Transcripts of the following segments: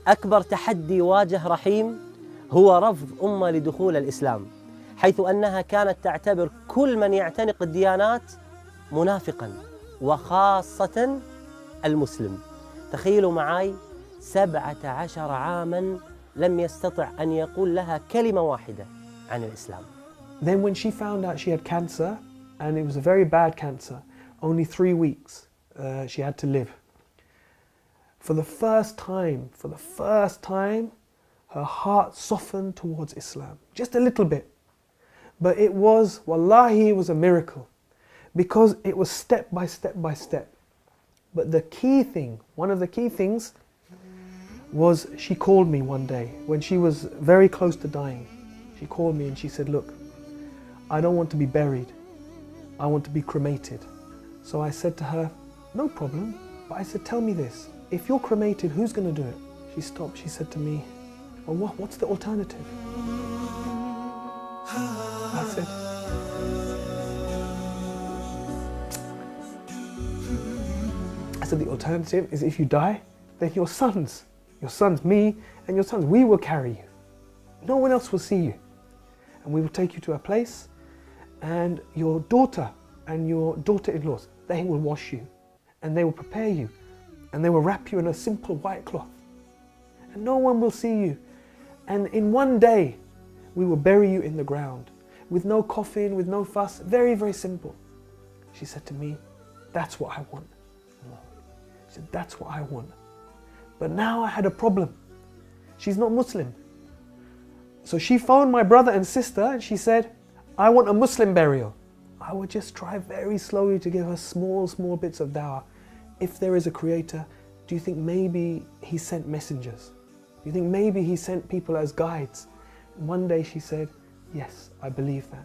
أكبر تحدي واجه رحيم هو رفض أمه لدخول الإسلام، حيث أنها كانت تعتبر كل من يعتنق الديانات منافقاً، وخاصة المسلم. تخيلوا معي 17 عاماً لم يستطع أن يقول لها كلمة واحدة عن الإسلام. Then when she found out she had cancer, and it was a very bad cancer, only 3 weeks she had to live. For the first time, her heart softened towards Islam, just a little bit. But it was, wallahi, it was a miracle, because it was step by step by step. But the key thing, one of the key things, was she called me one day when she was very close to dying. She called me and she said, look, I don't want to be buried. I want to be cremated. So I said to her, no problem. But I said, tell me this, if you're cremated, who's going to do it? She stopped, she said to me, well, what's the alternative? I said, the alternative is if you die, then your sons, me and your sons, we will carry you. No one else will see you. And we will take you to a place, and your daughter and your daughter-in-laws, they will wash you, and they will prepare you, and they will wrap you in a simple white cloth. And no one will see you. And in one day, we will bury you in the ground, with no coffin, with no fuss, very, very simple. She said to me, that's what I want. She said, that's what I want. But now I had a problem. She's not Muslim. So she phoned my brother and sister and she said, I want a Muslim burial. I would just try very slowly to give her small bits of dawah. If there is a creator, do you think maybe he sent messengers? Do you think maybe he sent people as guides? And one day she said, yes, I believe that.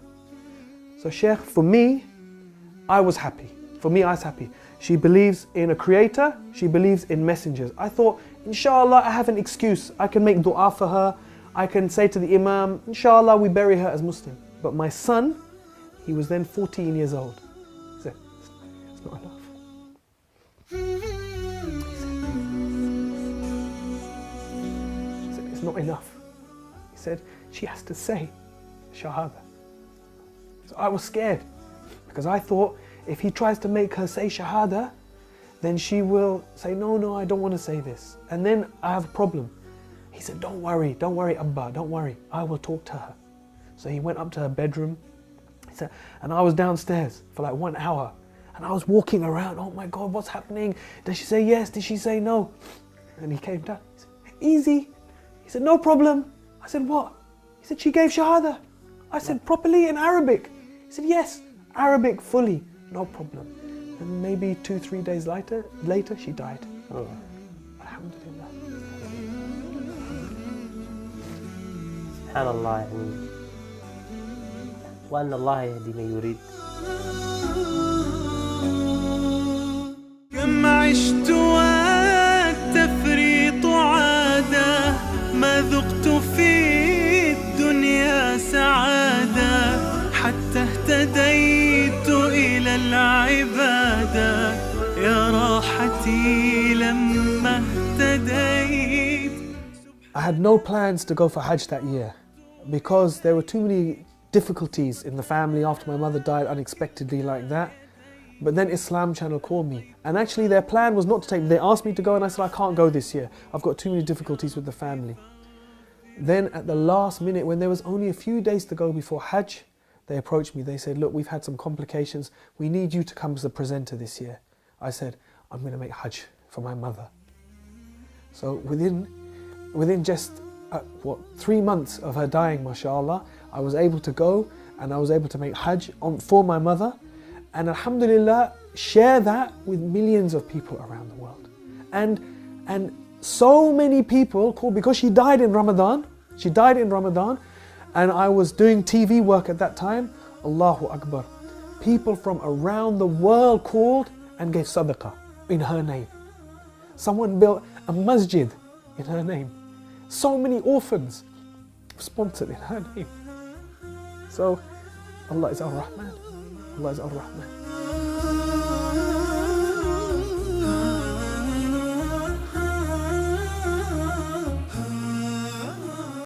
So Sheikh, for me, I was happy. For me, I was happy. She believes in a creator, she believes in messengers. I thought, inshallah, I have an excuse. I can make dua for her. I can say to the imam, inshallah, we bury her as Muslim. But my son, he was then 14 years old. He said, it's not enough. He said, it's not enough. He said, she has to say Shahada. So I was scared, because I thought, if he tries to make her say Shahada, then she will say, no, I don't want to say this. And then I have a problem. He said, don't worry, Abba, don't worry. I will talk to her. So he went up to her bedroom. He said, and I was downstairs for like 1 hour. And I was walking around, oh my God, what's happening? Did she say yes? Did she say no? And he came down, he said, easy. He said, no problem. I said, what? He said, she gave Shahada. I said, properly in Arabic? He said, yes, Arabic fully. No problem. And maybe 2-3 days later, she died. Oh. Alhamdulillah. سبحان الله يعني وأن الله يهدي من يريد. كم عشت والتفريط عادة ما ذقت في الدنيا سعادة حتى اهتديت إلى العبادة يا راحتي لما اهتديت. I had no plans to go for Hajj that year because there were too many difficulties in the family after my mother died unexpectedly like that. But then Islam Channel called me, and actually their plan was not to take me. They asked me to go and I said I can't go this year. I've got too many difficulties with the family. Then at the last minute, when there was only a few days to go before Hajj, they approached me. They said, look, we've had some complications. We need you to come as a presenter this year. I said, I'm going to make Hajj for my mother. So within just 3 months of her dying, mashallah, I was able to go and I was able to make Hajj for my mother, and alhamdulillah share that with millions of people around the world. And so many people called, because she died in Ramadan, and I was doing TV work at that time. Allahu Akbar. People from around the world called and gave sadaqah in her name. Someone built a masjid in her name. So many orphans sponsored in her name. So Allah is Ar-Rahman. Allah is Ar-Rahman.